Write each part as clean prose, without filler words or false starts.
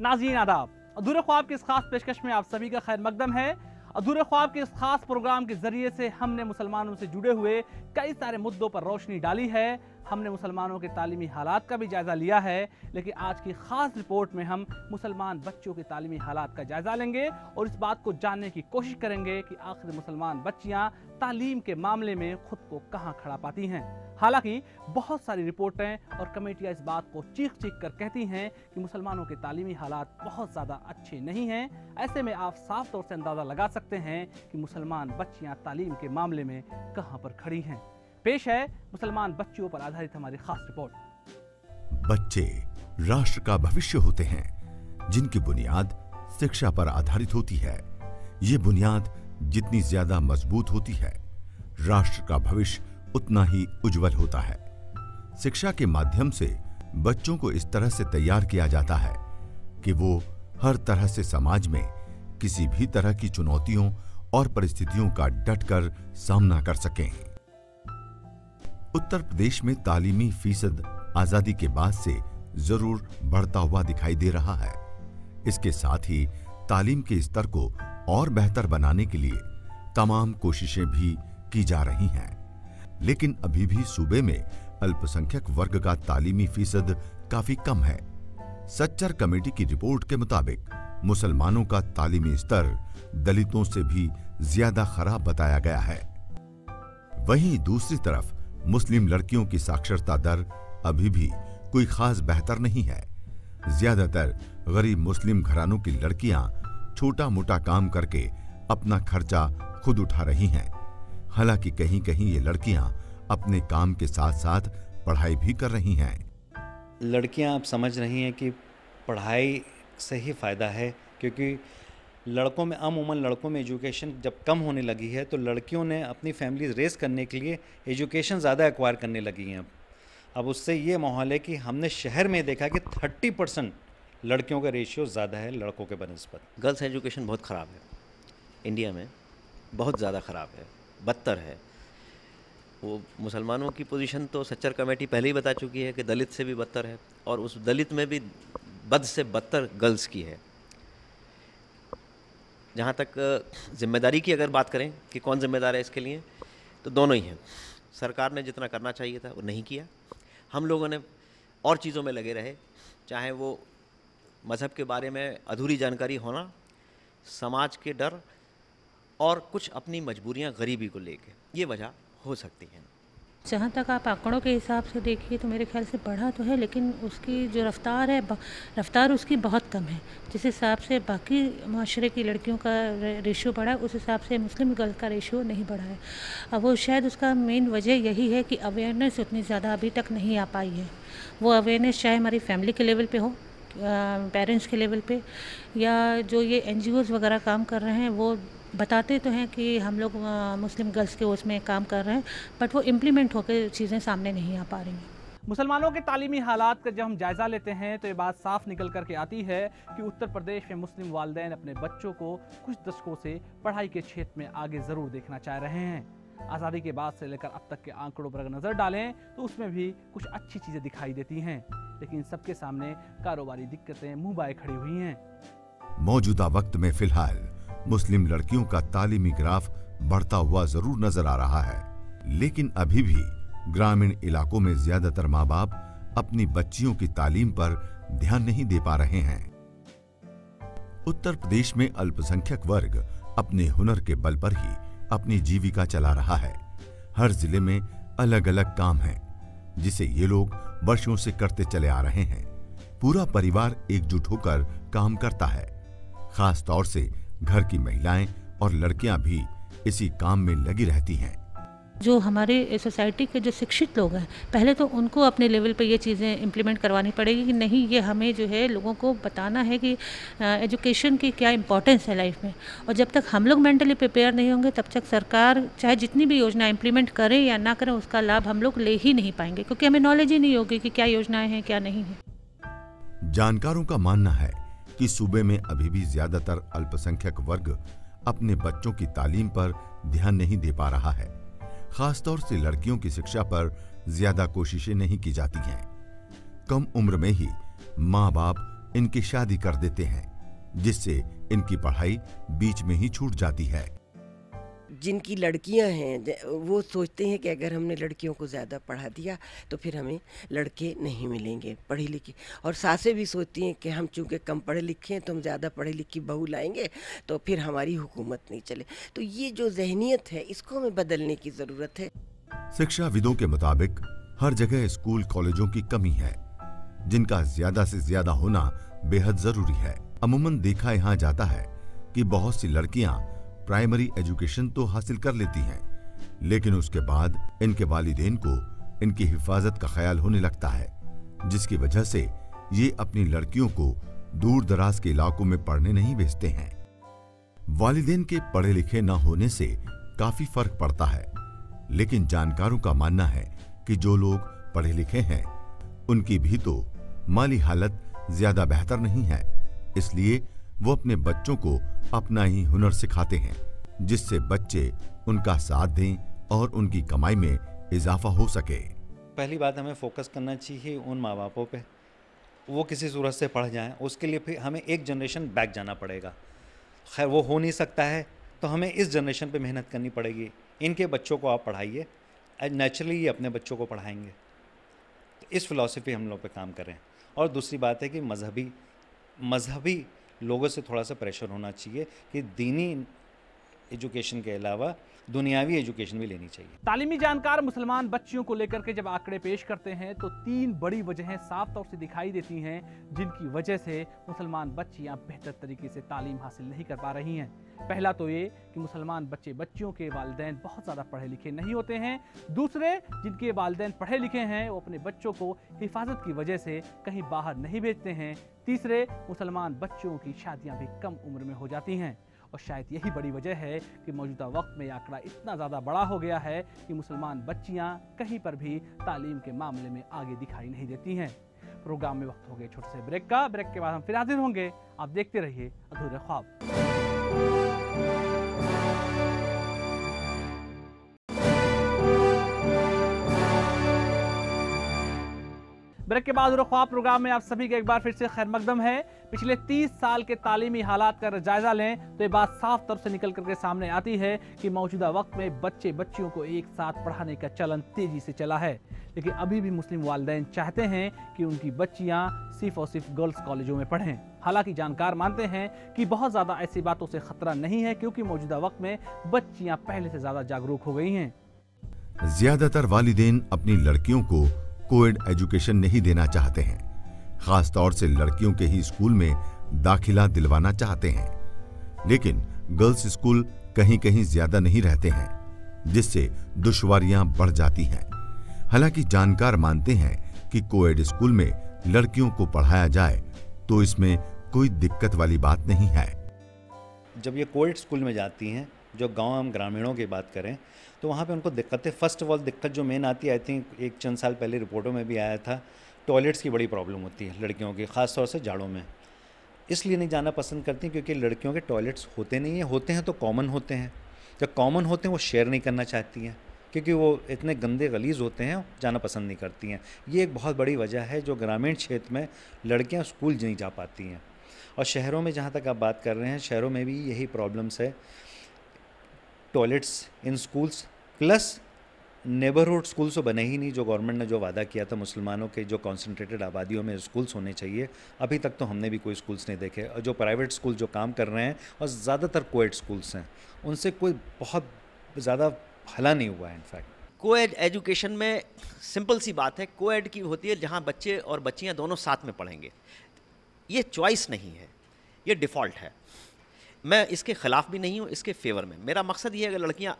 नाज़रीन आदाब, अधूरे ख्वाब की इस खास पेशकश में आप सभी का खैर मकदम है। अधूरे ख्वाब के इस खास प्रोग्राम के जरिए से हमने मुसलमानों से जुड़े हुए कई सारे मुद्दों पर रोशनी डाली है। हमने मुसलमानों के तालीमी हालात का भी जायज़ा लिया है, लेकिन आज की ख़ास रिपोर्ट में हम मुसलमान बच्चों के तालीमी हालात का जायज़ा लेंगे और इस बात को जानने की कोशिश करेंगे कि आखिर मुसलमान बच्चियाँ तालीम के मामले में खुद को कहाँ खड़ा पाती हैं। हालांकि बहुत सारी रिपोर्टें और कमेटियां इस बात को चीख चीख कर कहती हैं कि मुसलमानों के तालीमी हालात बहुत ज़्यादा अच्छे नहीं हैं। ऐसे में आप साफ तौर से अंदाज़ा लगा सकते हैं कि मुसलमान बच्चियां तालीम के मामले में कहां पर खड़ी हैं। पेश है मुसलमान बच्चियों पर आधारित हमारी खास रिपोर्ट। बच्चे राष्ट्र का भविष्य होते हैं, जिनकी बुनियाद शिक्षा पर आधारित होती है। ये बुनियाद जितनी ज्यादा मजबूत होती है, राष्ट्र का भविष्य उतना ही उज्जवल होता है। शिक्षा के माध्यम से बच्चों को इस तरह से तैयार किया जाता है कि वो हर तरह से समाज में किसी भी तरह की चुनौतियों और परिस्थितियों का डटकर सामना कर सकें। उत्तर प्रदेश में तालीमी फीसद आजादी के बाद से जरूर बढ़ता हुआ दिखाई दे रहा है। इसके साथ ही तालीम के स्तर को और बेहतर बनाने के लिए तमाम कोशिशें भी की जा रही हैं, लेकिन अभी भी सूबे में अल्पसंख्यक वर्ग का तालीमी फीसद काफी कम है। सच्चर कमेटी की रिपोर्ट के मुताबिक मुसलमानों का तालीमी स्तर दलितों से भी ज्यादा खराब बताया गया है। वहीं दूसरी तरफ मुस्लिम लड़कियों की साक्षरता दर अभी भी कोई खास बेहतर नहीं है। ज्यादातर गरीब मुस्लिम घरानों की लड़कियां छोटा मोटा काम करके अपना खर्चा खुद उठा रही हैं। हालांकि कहीं कहीं ये लड़कियां अपने काम के साथ साथ पढ़ाई भी कर रही हैं। लड़कियां अब समझ रही हैं कि पढ़ाई से ही फ़ायदा है, क्योंकि लड़कों में अमूमन लड़कों में एजुकेशन जब कम होने लगी है तो लड़कियों ने अपनी फैमिली रेस करने के लिए एजुकेशन ज़्यादा एक्वायर करने लगी हैं। अब उससे ये माहौल है कि हमने शहर में देखा कि 30% लड़कियों का रेशियो ज़्यादा है लड़कों के बनिस्बत। गर्ल्स एजुकेशन बहुत ख़राब है, इंडिया में बहुत ज़्यादा ख़राब है, बदतर है। वो मुसलमानों की पोजीशन तो सच्चर कमेटी पहले ही बता चुकी है कि दलित से भी बदतर है, और उस दलित में भी बद से बदतर गर्ल्स की है। जहाँ तक जिम्मेदारी की अगर बात करें कि कौन जिम्मेदार है इसके लिए, तो दोनों ही हैं। सरकार ने जितना करना चाहिए था वो नहीं किया। हम लोगों ने और चीज़ों में लगे रहे, चाहे वो मज़हब के बारे में अधूरी जानकारी होना, समाज के डर, और कुछ अपनी मजबूरियां गरीबी को लेके, ये वजह हो सकती है। जहाँ तक आप आंकड़ों के हिसाब से देखिए तो मेरे ख्याल से बढ़ा तो है, लेकिन उसकी जो रफ्तार है, रफ्तार उसकी बहुत कम है। जिस हिसाब से बाकी माशरे की लड़कियों का रेशियो बढ़ा, उस हिसाब से मुस्लिम गर्ल का रेशियो नहीं बढ़ा है। अब वो शायद उसका मेन वजह यही है कि अवेयरनेस उतनी ज़्यादा अभी तक नहीं आ पाई है। वो अवेयरनेस चाहे हमारी फैमिली के लेवल पे हो, पेरेंट्स के लेवल पे, या जो ये NGOs वगैरह काम कर रहे हैं वो बताते तो हैं कि हम लोग मुस्लिम गर्ल्स के उसमें काम कर रहे हैं, बट वो इम्प्लीमेंट होकर चीज़ें सामने नहीं आ पा रही हैं। मुसलमानों के तालीमी हालात का जब हम जायज़ा लेते हैं तो ये बात साफ निकल कर के आती है कि उत्तर प्रदेश में मुस्लिम वालिदैन अपने बच्चों को कुछ दशकों से पढ़ाई के क्षेत्र में आगे ज़रूर देखना चाह रहे हैं। आज़ादी के बाद से लेकर अब तक के आंकड़ों पर अगर नज़र डालें तो उसमें भी कुछ अच्छी चीज़ें दिखाई देती हैं, लेकिन सबके सामने कारोबारी दिक्कतें मुँह बाए खड़ी हुई हैं। मौजूदा वक्त में फिलहाल मुस्लिम लड़कियों का तालीमी ग्राफ बढ़ता हुआ जरूर नजर आ रहा है, लेकिन अभी भी ग्रामीण इलाकों में ज्यादातर माँ बाप अपनी बच्चियों की तालीम पर ध्यान नहीं दे पा रहे हैं। उत्तर प्रदेश में अल्पसंख्यक वर्ग अपने हुनर के बल पर ही अपनी जीविका चला रहा है। हर जिले में अलग अलग काम है जिसे ये लोग वर्षों से करते चले आ रहे हैं। पूरा परिवार एकजुट होकर काम करता है। खास तौर से घर की महिलाएं और लड़कियां भी इसी काम में लगी रहती हैं। जो हमारे सोसाइटी के जो शिक्षित लोग हैं, पहले तो उनको अपने लेवल पे ये चीज़ें इम्प्लीमेंट करवानी पड़ेगी कि नहीं, ये हमें जो है लोगों को बताना है कि एजुकेशन की क्या इंपॉर्टेंस है लाइफ में। और जब तक हम लोग मेंटली प्रिपेयर नहीं होंगे तब तक सरकार चाहे जितनी भी योजना इम्प्लीमेंट करे या ना करें, उसका लाभ हम लोग ले ही नहीं पाएंगे, क्योंकि हमें नॉलेज ही नहीं होगी कि क्या योजनाएं हैं क्या नहीं है। जानकारों का मानना है कि सूबे में अभी भी ज्यादातर अल्पसंख्यक वर्ग अपने बच्चों की तालीम पर ध्यान नहीं दे पा रहा है। खासतौर से लड़कियों की शिक्षा पर ज्यादा कोशिशें नहीं की जाती हैं। कम उम्र में ही माँ बाप इनकी शादी कर देते हैं, जिससे इनकी पढ़ाई बीच में ही छूट जाती है। जिनकी लड़कियां हैं वो सोचते हैं कि अगर हमने लड़कियों को ज़्यादा पढ़ा दिया तो फिर हमें लड़के नहीं मिलेंगे पढ़ी लिखी, और सासें भी सोचती हैं कि हम चूँकि कम पढ़े लिखे हैं तो हम ज़्यादा पढ़ी लिखी बहू लाएंगे तो फिर हमारी हुकूमत नहीं चले। तो ये जो जहनियत है इसको हमें बदलने की ज़रूरत है। शिक्षाविदों के मुताबिक हर जगह स्कूल कॉलेजों की कमी है, जिनका ज्यादा से ज्यादा होना बेहद जरूरी है। अमूमन देखा यहाँ जाता है कि बहुत सी लड़कियां प्राइमरी एजुकेशन तो हासिल कर लेती हैं, लेकिन उसके बाद इनके वालिदैन को इनकी हिफाजत का ख्याल होने लगता है, जिसकी वजह से ये अपनी लड़कियों को दूर दराज के इलाकों में पढ़ने नहीं भेजते हैं। वालिदैन के पढ़े लिखे न होने से काफी फर्क पड़ता है, लेकिन जानकारों का मानना है कि जो लोग पढ़े लिखे हैं उनकी भी तो माली हालत ज्यादा बेहतर नहीं है, इसलिए वो अपने बच्चों को अपना ही हुनर सिखाते हैं, जिससे बच्चे उनका साथ दें और उनकी कमाई में इजाफा हो सके। पहली बात हमें फोकस करना चाहिए उन माँ बापों पे, वो किसी सूरत से पढ़ जाएं, उसके लिए फिर हमें एक जनरेशन बैक जाना पड़ेगा। खैर वो हो नहीं सकता है तो हमें इस जनरेशन पे मेहनत करनी पड़ेगी। इनके बच्चों को आप पढ़ाइए, नेचुरली ये अपने बच्चों को पढ़ाएंगे। तो इस फ़िलॉसफी हम लोग पे काम करें। और दूसरी बात है कि मजहबी लोगों से थोड़ा सा प्रेशर होना चाहिए कि दीनी एजुकेशन के अलावा दुनियावी एजुकेशन भी लेनी चाहिए। तालीमी जानकार मुसलमान बच्चियों को लेकर के जब आंकड़े पेश करते हैं तो 3 बड़ी वजहें साफ तौर से दिखाई देती हैं जिनकी वजह से मुसलमान बच्चियां बेहतर तरीके से तालीम हासिल नहीं कर पा रही हैं। पहला तो ये कि मुसलमान बच्चियों के वालिदैन बहुत ज़्यादा पढ़े लिखे नहीं होते हैं। दूसरे, जिनके वालिदैन पढ़े लिखे हैं वो अपने बच्चों को हिफाजत की वजह से कहीं बाहर नहीं भेजते हैं। तीसरे, मुसलमान बच्चों की शादियाँ भी कम उम्र में हो जाती हैं। और शायद यही बड़ी वजह है कि मौजूदा वक्त में यह आंकड़ा इतना ज़्यादा बड़ा हो गया है कि मुसलमान बच्चियां कहीं पर भी तालीम के मामले में आगे दिखाई नहीं देती हैं। प्रोग्राम में वक्त हो गए छोटे से ब्रेक का। ब्रेक के बाद हम फिर हाजिर होंगे। आप देखते रहिए अधूरे ख्वाब। ब्रेक के बाद ख्वाब प्रोग्राम में आप सभी का एक बार फिर से खैर मकदम है। पिछले 30 साल के तालीमी हालात का जायजा लें तो ये बात साफ तौर से निकल करके सामने आती है कि मौजूदा वक्त में बच्चियों को एक साथ पढ़ाने का चलन तेजी से चला है, लेकिन अभी भी मुस्लिम वालिदैन चाहते हैं कि उनकी बच्चियां सिर्फ और सिर्फ गर्ल्स कॉलेजों में पढ़ें। हालांकि जानकार मानते हैं कि बहुत ज़्यादा ऐसी बातों से खतरा नहीं है, क्योंकि मौजूदा वक्त में बच्चियां पहले से ज़्यादा जागरूक हो गई हैं। ज्यादातर वालिदैन अपनी लड़कियों को कोएड एजुकेशन नहीं देना चाहते हैं, खास तौर से लड़कियों के ही स्कूल में दाखिला दिलवाना चाहते हैं, लेकिन गर्ल्स स्कूल कहीं कहीं ज्यादा नहीं रहते हैं, जिससे दुश्वारियां बढ़ जाती हैं। हालांकि जानकार मानते हैं कि कोएड स्कूल में लड़कियों को पढ़ाया जाए तो इसमें कोई दिक्कत वाली बात नहीं है। जब ये कोएड स्कूल में जाती हैं, जो गांव हम ग्रामीणों की बात करें तो वहाँ पे उनको दिक्कतें, फर्स्ट ऑफ ऑल दिक्कत जो मेन आती है, आई थिंक एक चंद साल पहले रिपोर्टों में भी आया था, टॉयलेट्स की बड़ी प्रॉब्लम होती है लड़कियों की, ख़ास तौर से जाड़ों में। इसलिए नहीं जाना पसंद करती क्योंकि लड़कियों के टॉयलेट्स होते नहीं हैं, होते हैं तो कॉमन होते हैं। जब कॉमन होते हैं वो शेयर नहीं करना चाहती हैं क्योंकि वो इतने गंदे गलीज़ होते हैं, जाना पसंद नहीं करती हैं। ये एक बहुत बड़ी वजह है जो ग्रामीण क्षेत्र में लड़कियाँ स्कूल नहीं जा पाती हैं। और शहरों में जहाँ तक आप बात कर रहे हैं, शहरों में भी यही प्रॉब्लम्स है, टॉयलेट्स इन स्कूल्स, प्लस नेबरहुड स्कूल्स तो बने ही नहीं। जो गवर्नमेंट ने जो वादा किया था मुसलमानों के जो कॉन्सेंट्रेटेड आबादियों में स्कूल्स होने चाहिए, अभी तक तो हमने भी कोई स्कूल्स नहीं देखे। और जो प्राइवेट स्कूल जो काम कर रहे हैं और ज़्यादातर कोएड स्कूल्स हैं, उनसे कोई बहुत ज़्यादा भला नहीं हुआ है। इनफैक्ट कोएड एजुकेशन में सिंपल सी बात है, कोएड की होती है जहाँ बच्चे और बच्चियाँ दोनों साथ में पढ़ेंगे। ये चॉइस नहीं है, ये डिफ़ॉल्ट है। मैं इसके ख़िलाफ़ भी नहीं हूँ, इसके फेवर में। मेरा मकसद ये है अगर लड़कियाँ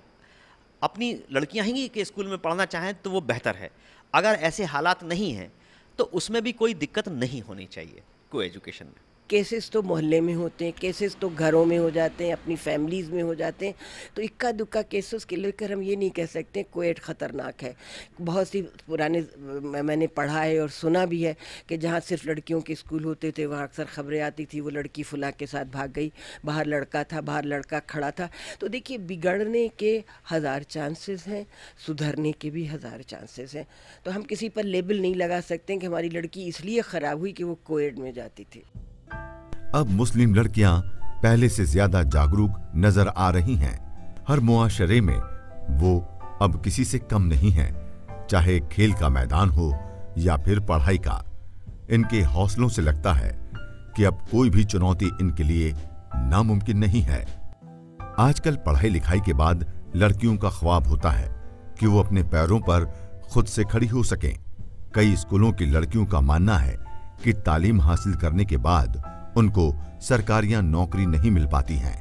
अपनी लड़कियाँ ही के स्कूल में पढ़ना चाहें तो वो बेहतर है। अगर ऐसे हालात नहीं हैं तो उसमें भी कोई दिक्कत नहीं होनी चाहिए को एजुकेशन में। केसेस तो मोहल्ले में होते हैं, केसेस तो घरों में हो जाते हैं, अपनी फैमिलीज़ में हो जाते हैं। तो इक्का दुक्का केसेस के लेकर हम ये नहीं कह सकते कोएड ख़तरनाक है। बहुत सी पुराने मैंने पढ़ा है और सुना भी है कि जहाँ सिर्फ लड़कियों के स्कूल होते थे वहाँ अक्सर खबरें आती थी, वो लड़की फुला के साथ भाग गई, बाहर लड़का था, बाहर लड़का खड़ा था। तो देखिए, बिगड़ने के 1000 चांसेस हैं, सुधरने के भी 1000 चांसेस हैं। तो हम किसी पर लेबल नहीं लगा सकते कि हमारी लड़की इसलिए ख़राब हुई कि वो कोएड में जाती थी। अब मुस्लिम लड़कियां पहले से ज्यादा जागरूक नजर आ रही हैं। हर मुआशरे में वो अब किसी से कम नहीं हैं, चाहे खेल का मैदान हो या फिर पढ़ाई का। इनके हौसलों से लगता है कि अब कोई भी चुनौती इनके लिए नामुमकिन नहीं है। आजकल पढ़ाई लिखाई के बाद लड़कियों का ख्वाब होता है कि वो अपने पैरों पर खुद से खड़ी हो सकें। कई स्कूलों की लड़कियों का मानना है कि तालीम हासिल करने के बाद उनको सरकारियां नौकरी नहीं मिल पाती हैं।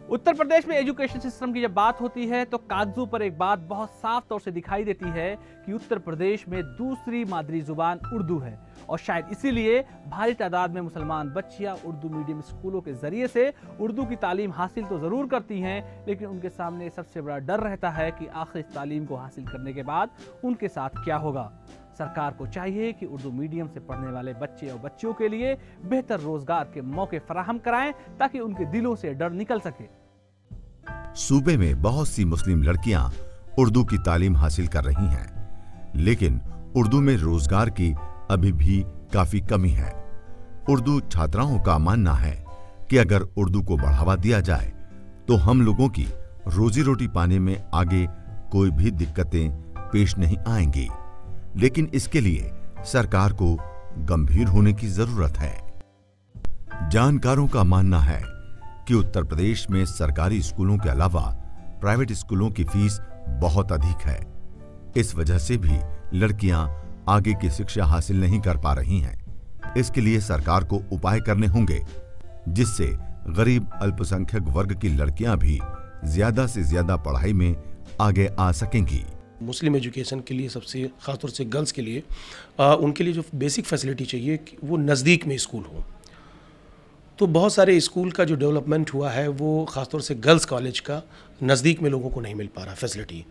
उत्तर प्रदेश में एजुकेशन सिस्टम की जब बात होती है तो कागजों पर एक बात बहुत साफ तौर से दिखाई देती है कि उत्तर प्रदेश में दूसरी मादरी जुबान उर्दू है, और शायद इसीलिए भारी तादाद में मुसलमान बच्चियां उर्दू मीडियम स्कूलों के जरिए से उर्दू की तालीम हासिल तो ज़रूर करती हैं, लेकिन उनके सामने सबसे बड़ा डर रहता है कि आखिर इस तालीम को हासिल करने के बाद उनके साथ क्या होगा। सरकार को चाहिए कि उर्दू मीडियम से पढ़ने वाले बच्चे और बच्चियों के लिए बेहतर रोजगार के मौके फराहम कराएं ताकि उनके दिलों से डर निकल सके। सूबे में बहुत सी मुस्लिम लड़कियां उर्दू की तालीम हासिल कर रही हैं, लेकिन उर्दू में रोजगार की अभी भी काफी कमी है। उर्दू छात्राओं का मानना है कि अगर उर्दू को बढ़ावा दिया जाए तो हम लोगों की रोजी रोटी पाने में आगे कोई भी दिक्कतें पेश नहीं आएंगी, लेकिन इसके लिए सरकार को गंभीर होने की जरूरत है। जानकारों का मानना है कि उत्तर प्रदेश में सरकारी स्कूलों के अलावा प्राइवेट स्कूलों की फीस बहुत अधिक है। इस वजह से भी लड़कियां आगे की शिक्षा हासिल नहीं कर पा रही हैं। इसके लिए सरकार को उपाय करने होंगे जिससे गरीब अल्पसंख्यक वर्ग की लड़कियां भी ज्यादा से ज्यादा पढ़ाई में आगे आ सकेंगी। मुस्लिम एजुकेशन के लिए सबसे ख़ासतौर से गर्ल्स के लिए उनके लिए जो बेसिक फैसिलिटी चाहिए कि वो नज़दीक में स्कूल हो। तो बहुत सारे स्कूल का जो डेवलपमेंट हुआ है वो ख़ासतौर से गर्ल्स कॉलेज का नज़दीक में लोगों को नहीं मिल पा रहा फैसिलिटी।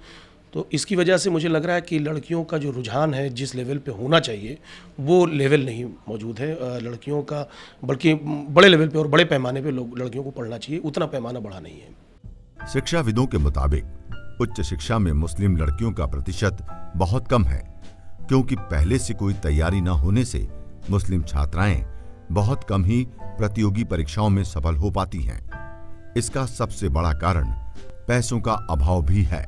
तो इसकी वजह से मुझे लग रहा है कि लड़कियों का जो रुझान है जिस लेवल पे होना चाहिए वो लेवल नहीं मौजूद है लड़कियों का, बल्कि बड़े लेवल पे और बड़े पैमाने पे लोग लड़कियों को पढ़ना चाहिए, उतना पैमाना बढ़ा नहीं है। शिक्षाविदों के मुताबिक उच्च शिक्षा में मुस्लिम लड़कियों का प्रतिशत बहुत कम है, क्योंकि पहले से कोई तैयारी न होने से मुस्लिम छात्राएं बहुत कम ही प्रतियोगी परीक्षाओं में सफल हो पाती हैं। इसका सबसे बड़ा कारण पैसों का अभाव भी है,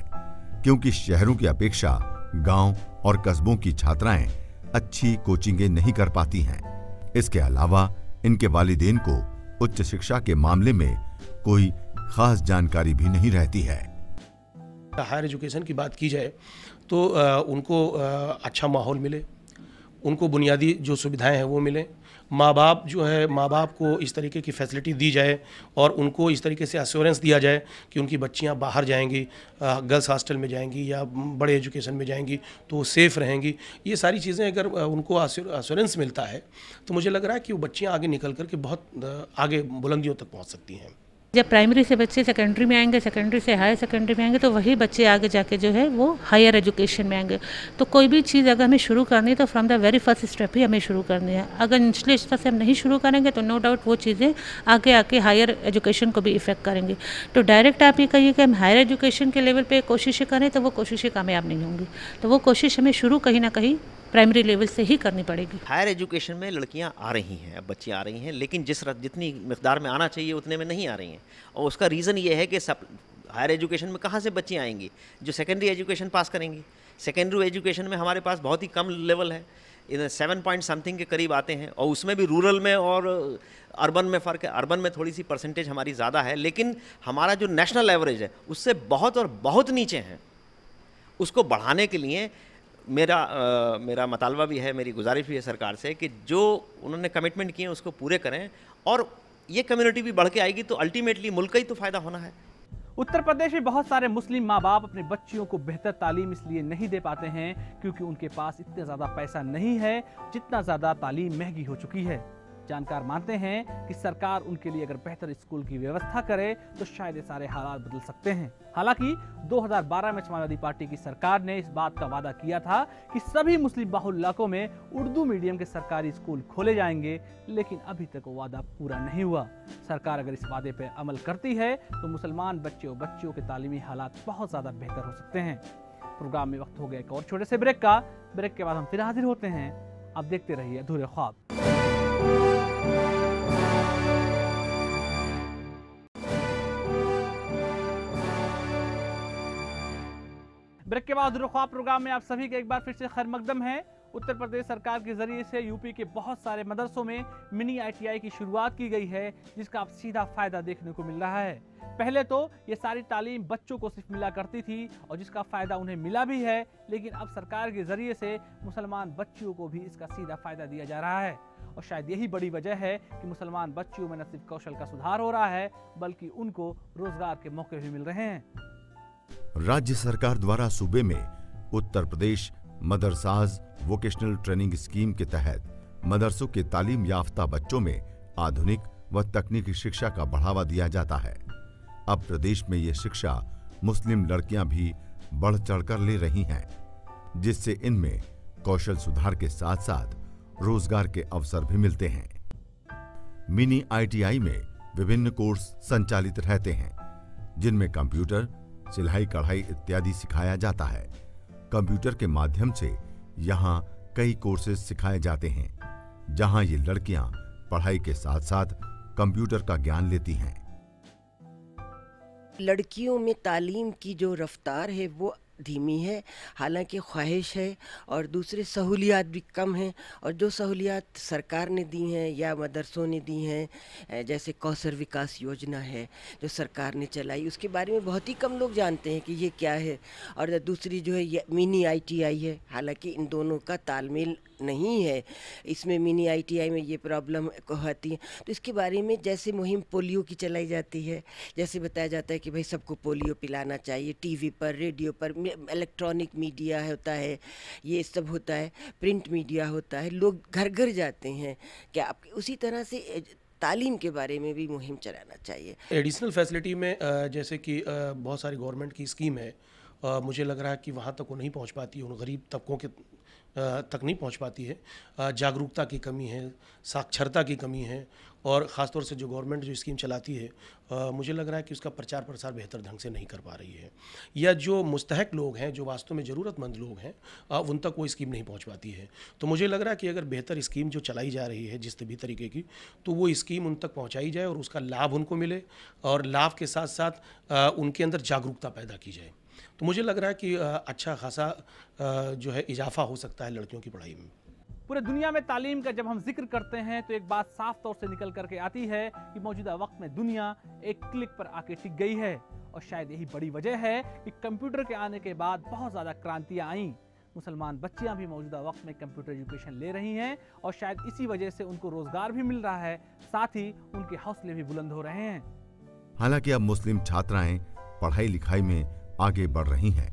क्योंकि शहरों की अपेक्षा गांव और कस्बों की छात्राएं अच्छी कोचिंगें नहीं कर पाती हैं। इसके अलावा इनके वालिदैन को उच्च शिक्षा के मामले में कोई खास जानकारी भी नहीं रहती है। हायर एजुकेशन की बात की जाए तो उनको अच्छा माहौल मिले, उनको बुनियादी जो सुविधाएं हैं वो मिले, माँ बाप को इस तरीके की फैसिलिटी दी जाए और उनको इस तरीके से एश्योरेंस दिया जाए कि उनकी बच्चियां बाहर जाएंगी, गर्ल्स हॉस्टल में जाएंगी या बड़े एजुकेशन में जाएंगी तो वो सेफ़ रहेंगी। ये सारी चीज़ें अगर उनको एश्योरेंस मिलता है तो मुझे लग रहा है कि वो बच्चियां आगे निकल कर के बहुत आगे बुलंदियों तक पहुँच सकती हैं। जब प्राइमरी से बच्चे सेकेंडरी में आएंगे, सेकेंडरी से हायर सेकेंडरी में आएंगे, तो वही बच्चे आगे जाके जो है वो हायर एजुकेशन में आएंगे। तो कोई भी चीज़ अगर हमें शुरू करनी है तो from the very first step ही हमें शुरू करनी है। अगर निचले स्तर से हम नहीं शुरू करेंगे तो नो डाउट वो चीज़ें आगे आके हायर एजुकेशन को भी इफेक्ट करेंगे। तो डायरेक्ट आप ये कहिए कि हम हायर एजुकेशन के लेवल पर कोशिशें करें तो वो कोशिशें कामयाब नहीं होंगी। तो वो कोशिश हमें शुरू कहीं ना कहीं प्राइमरी लेवल से ही करनी पड़ेगी। हायर एजुकेशन में लड़कियां आ रही हैं, अब बच्ची आ रही हैं, लेकिन जितनी मिकदार में आना चाहिए उतने में नहीं आ रही हैं। और उसका रीज़न ये है कि हायर एजुकेशन में कहाँ से बच्ची आएंगी जो सेकेंडरी एजुकेशन पास करेंगी। सेकेंडरी एजुकेशन में हमारे पास बहुत ही कम लेवल है, 7 पॉइंट समथिंग के करीब आते हैं, और उसमें भी रूरल में और अर्बन में फ़र्क है। अर्बन में थोड़ी सी परसेंटेज हमारी ज़्यादा है, लेकिन हमारा जो नेशनल एवरेज है उससे बहुत और बहुत नीचे हैं। उसको बढ़ाने के लिए मेरा मतालबा भी है, मेरी गुजारिश भी है सरकार से कि जो उन्होंने कमिटमेंट किए उसको पूरे करें, और ये कम्युनिटी भी बढ़ के आएगी तो अल्टीमेटली मुल्क का ही तो फ़ायदा होना है। उत्तर प्रदेश में बहुत सारे मुस्लिम माँ बाप अपने बच्चियों को बेहतर तालीम इसलिए नहीं दे पाते हैं क्योंकि उनके पास इतना ज़्यादा पैसा नहीं है जितना ज़्यादा तालीम महंगी हो चुकी है। जानकार मानते हैं कि सरकार उनके लिए अगर बेहतर स्कूल की व्यवस्था करे तो शायद ये सारे हालात बदल सकते हैं। हालांकि 2012 में समाजवादी पार्टी की सरकार ने इस बात का वादा किया था कि सभी मुस्लिम बाहुल इलाकों में उर्दू मीडियम के सरकारी स्कूल खोले जाएंगे, लेकिन अभी तक वो वादा पूरा नहीं हुआ। सरकार अगर इस वादे पर अमल करती है तो मुसलमान बच्चे और बच्चियों के तालीमी हालात बहुत ज़्यादा बेहतर हो सकते हैं। प्रोग्राम में वक्त हो गया एक और छोटे से ब्रेक का। ब्रेक के बाद हम फिर हाजिर होते हैं। आप देखते रहिए अधूरे ख्वाब। ब्रेक के बाद अधूरे ख्वाब प्रोग्राम में आप सभी का एक बार फिर से खैर मकदम है। उत्तर प्रदेश सरकार के जरिए से यूपी के बहुत सारे मदरसों में मिनी ITI की शुरुआत की गई है, जिसका अब सीधा फायदा देखने को मिल रहा है। पहले तो ये सारी तालीम बच्चों को सिर्फ मिला करती थी और जिसका फायदा उन्हें मिला भी है, लेकिन अब सरकार के जरिए से मुसलमान बच्चियों को भी इसका सीधा फायदा दिया जा रहा है। और शायद यही बड़ी वजह है कि मुसलमान बच्चियों में न सिर्फ कौशल का सुधार हो रहा है, बल्कि उनको रोजगार के मौके भी मिल रहे हैं। राज्य सरकार द्वारा सूबे में Uttar Pradesh मदरसाज vocational training scheme के तहत मदरसों के तालीम याफ्ता बच्चों में आधुनिक व तकनीकी शिक्षा का बढ़ावा दिया जाता है। अब प्रदेश में ये शिक्षा मुस्लिम लड़कियां भी बढ़ चढ़कर ले रही हैं, जिससे इनमें कौशल सुधार के साथ साथ रोजगार के अवसर भी मिलते हैं। मिनी ITI में विभिन्न कोर्स संचालित रहते हैं, जिनमें कंप्यूटर, सिलाई कढ़ाई इत्यादि सिखाया जाता है। कंप्यूटर के माध्यम से यहाँ कई कोर्सेज सिखाए जाते हैं, जहाँ ये लड़कियां पढ़ाई के साथ साथ कंप्यूटर का ज्ञान लेती हैं। लड़कियों में तालीम की जो रफ्तार है वो धीमी है, हालांकि ख्वाहिश है, और दूसरे सहूलियात भी कम हैं। और जो सहूलियात सरकार ने दी हैं या मदरसों ने दी हैं, जैसे कौशल विकास योजना है जो सरकार ने चलाई, उसके बारे में बहुत ही कम लोग जानते हैं कि ये क्या है। और दूसरी जो है ये मिनी ITI है, हालांकि इन दोनों का तालमेल नहीं है। इसमें मिनी ITI में ये प्रॉब्लम होती है। तो इसके बारे में जैसे मुहिम पोलियो की चलाई जाती है, जैसे बताया जाता है कि भाई सबको पोलियो पिलाना चाहिए, TV पर, रेडियो पर, इलेक्ट्रॉनिक मीडिया होता है, ये सब होता है, प्रिंट मीडिया होता है, लोग घर घर जाते हैं। क्या आप उसी तरह से तालीम के बारे में भी मुहिम चलाना चाहिए। एडिशनल फैसिलिटी में जैसे कि बहुत सारी गवर्नमेंट की स्कीम है, मुझे लग रहा है कि वहाँ तक वो नहीं पहुँच पाती, उन गरीब तबकों के तक नहीं पहुँच पाती है। जागरूकता की कमी है, साक्षरता की कमी है, और ख़ासतौर से जो गवर्नमेंट जो स्कीम चलाती है, मुझे लग रहा है कि उसका प्रचार प्रसार बेहतर ढंग से नहीं कर पा रही है, या जो मुस्तहक लोग हैं, जो वास्तव में ज़रूरतमंद लोग हैं, उन तक वो स्कीम नहीं पहुंच पाती है। तो मुझे लग रहा है कि अगर बेहतर स्कीम जो चलाई जा रही है जिस भी तरीके की, तो वो स्कीम उन तक पहुंचाई जाए और उसका लाभ उनको मिले, और लाभ के साथ साथ उनके अंदर जागरूकता पैदा की जाए। तो मुझे लग रहा है कि अच्छा खासा जो है इजाफा हो सकता है लड़कियों की पढ़ाई में। पूरे दुनिया में तालीम का जब हम जिक्र करते हैं तो एक बात साफ तौर से निकल करके आती है कि मौजूदा वक्त में दुनिया एक क्लिक पर आके टिक गई है। और शायद यही बड़ी वजह है कि कंप्यूटर के आने के बाद बहुत ज़्यादा क्रांतियाँ आईं। मुसलमान बच्चियां भी मौजूदा वक्त में कंप्यूटर एजुकेशन ले रही हैं और शायद इसी वजह से उनको रोजगार भी मिल रहा है, साथ ही उनके हौसले भी बुलंद हो रहे हैं। हालांकि अब मुस्लिम छात्राएं पढ़ाई लिखाई में आगे बढ़ रही हैं,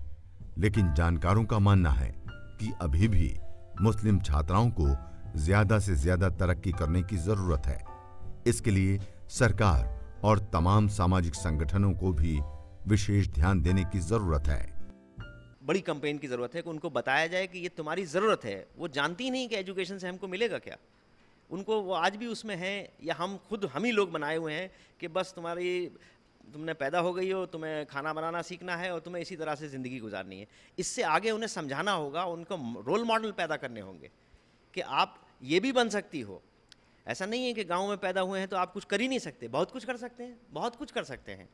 लेकिन जानकारों का मानना है कि अभी भी मुस्लिम छात्राओं को ज्यादा से ज्यादा तरक्की करने की जरूरत है। इसके लिए सरकार और तमाम सामाजिक संगठनों को भी विशेष ध्यान देने की जरूरत है। बड़ी कैंपेन की ज़रूरत है कि उनको बताया जाए कि ये तुम्हारी ज़रूरत है। वो जानती नहीं कि एजुकेशन से हमको मिलेगा क्या। उनको वो आज भी उसमें है, या हम ही लोग बनाए हुए हैं कि बस तुमने पैदा हो गई हो, तुम्हें खाना बनाना सीखना है और तुम्हें इसी तरह से ज़िंदगी गुजारनी है। इससे आगे उन्हें समझाना होगा, उनको रोल मॉडल पैदा करने होंगे कि आप ये भी बन सकती हो। ऐसा नहीं है कि गांव में पैदा हुए हैं तो आप कुछ कर ही नहीं सकते। बहुत कुछ कर सकते हैं, बहुत कुछ कर सकते हैं।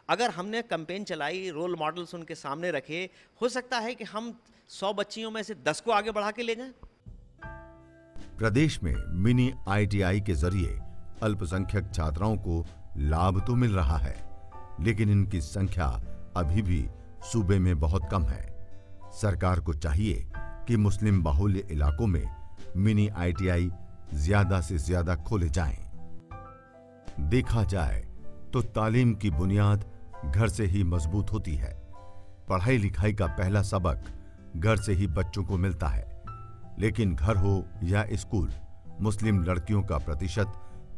अगर हमने कैंपेन चलाई, रोल मॉडल्स उनके सामने रखे, हो सकता है कि हम 100 बच्चियों में से 10 को आगे बढ़ा के ले जाएं। प्रदेश में मिनी ITI के जरिए अल्पसंख्यक छात्राओं को लाभ तो मिल रहा है, लेकिन इनकी संख्या अभी भी सूबे में बहुत कम है। सरकार को चाहिए कि मुस्लिम बाहुल्य इलाकों में मिनी ITI ज्यादा से ज्यादा खोले जाएं। देखा जाए तो तालीम की बुनियाद घर से ही मजबूत होती है। पढ़ाई लिखाई का पहला सबक घर से ही बच्चों को मिलता है, लेकिन घर हो या स्कूल, मुस्लिम लड़कियों का प्रतिशत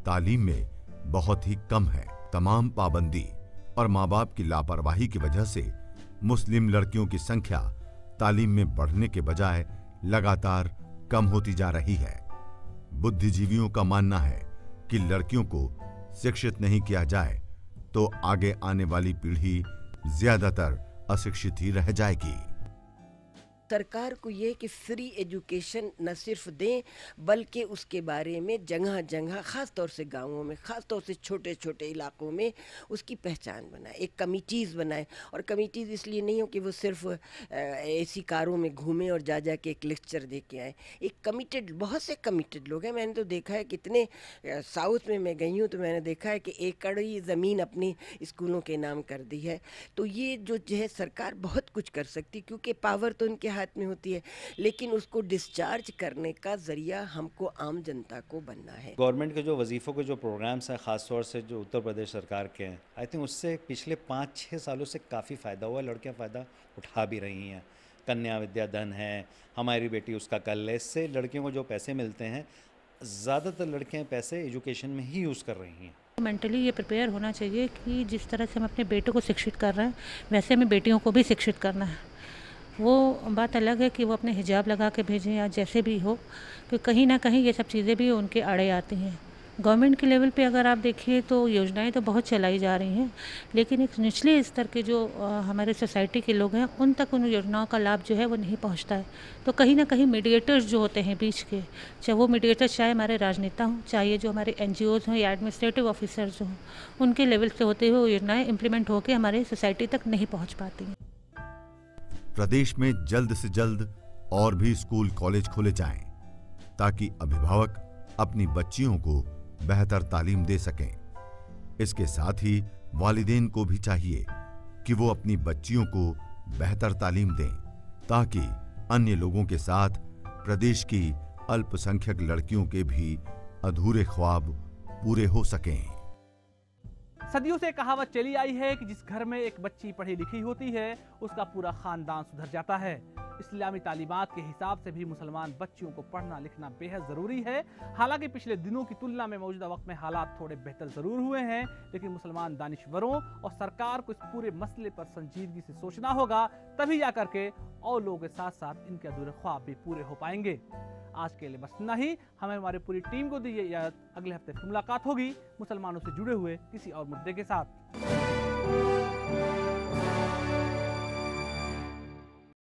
तालीम में बहुत ही कम है। तमाम पाबंदी और माँ बाप की लापरवाही की वजह से मुस्लिम लड़कियों की संख्या तालीम में बढ़ने के बजाय लगातार कम होती जा रही है। बुद्धिजीवियों का मानना है कि लड़कियों को शिक्षित नहीं किया जाए तो आगे आने वाली पीढ़ी ज्यादातर अशिक्षित ही रह जाएगी। सरकार को ये कि फ्री एजुकेशन न सिर्फ दें बल्कि उसके बारे में जगह जगह ख़ास तौर से गाँवों में, ख़ास तौर से छोटे छोटे इलाकों में उसकी पहचान बनाए, एक कमिटीज़ बनाए। और कमिटीज़ इसलिए नहीं हो कि वो सिर्फ ऐसी कारों में घूमें और जा के एक लेक्चर दे के आए। एक कमिटेड, बहुत से कमिटेड लोग हैं। मैंने तो देखा है कितने साउथ में मैं गई हूँ तो मैंने देखा है कि एकड़ ही ज़मीन अपनी स्कूलों के नाम कर दी है। तो ये जो है सरकार बहुत कुछ कर सकती, क्योंकि पावर तो इनके हाथ में होती है, लेकिन उसको डिस्चार्ज करने का ज़रिया हमको आम जनता को बनना है। गवर्नमेंट के जो वजीफ़ों के जो प्रोग्राम्स हैं, ख़ास तौर से जो उत्तर प्रदेश सरकार के हैं, आई थिंक उससे पिछले 5-6 सालों से काफ़ी फ़ायदा हुआ। लड़कियां फ़ायदा उठा भी रही हैं। कन्या विद्या धन है, हमारी बेटी उसका कल है, इससे लड़कियों को जो पैसे मिलते हैं, ज़्यादातर लड़कियां पैसे एजुकेशन में ही यूज़ कर रही हैं। मेंटली ये प्रिपेयर होना चाहिए कि जिस तरह से हम अपने बेटों को शिक्षित कर रहे हैं वैसे हमें बेटियों को भी शिक्षित करना है। वो बात अलग है कि वो अपने हिजाब लगा के भेजें या जैसे भी हो, कि कहीं ना कहीं ये सब चीज़ें भी उनके आड़े आती हैं। गवर्नमेंट के लेवल पे अगर आप देखिए तो योजनाएं तो बहुत चलाई जा रही हैं, लेकिन एक निचले स्तर के जो हमारे सोसाइटी के लोग हैं उन तक उन योजनाओं का लाभ जो है वो नहीं पहुंचता है। तो कहीं ना कहीं मीडिएटर्स जो होते हैं बीच के, चाहे वो मीडिएटर्स चाहे हमारे राजनेता हों, चाहे जो हमारे NGOs हों या एडमिनिस्ट्रेटिव ऑफिसर्स हों, उनके लेवल से होते हुए योजनाएँ इम्प्लीमेंट होकर हमारे सोसाइटी तक नहीं पहुँच पाती हैं। प्रदेश में जल्द से जल्द और भी स्कूल कॉलेज खोले जाएं, ताकि अभिभावक अपनी बच्चियों को बेहतर तालीम दे सकें। इसके साथ ही वालिदैन को भी चाहिए कि वो अपनी बच्चियों को बेहतर तालीम दें, ताकि अन्य लोगों के साथ प्रदेश की अल्पसंख्यक लड़कियों के भी अधूरे ख्वाब पूरे हो सकें। सदियों से कहावत चली आई है कि जिस घर में एक बच्ची पढ़ी लिखी होती है उसका पूरा खानदान सुधर जाता है। इस्लामी तालीमात के हिसाब से भी मुसलमान बच्चियों को पढ़ना लिखना बेहद ज़रूरी है। हालांकि पिछले दिनों की तुलना में मौजूदा वक्त में हालात थोड़े बेहतर ज़रूर हुए हैं, लेकिन मुसलमान दानिशवरों और सरकार को इस पूरे मसले पर संजीदगी से सोचना होगा, तभी जाकर के और लोगों के साथ साथ इनके अधूरे ख्वाब भी पूरे हो पाएंगे। आज के लिए बस इतना ही। हमें हमारी पूरी टीम को दीजिए इजाज़त। अगले हफ्ते फिर मुलाकात होगी मुसलमानों से जुड़े हुए किसी और मुद्दे के साथ।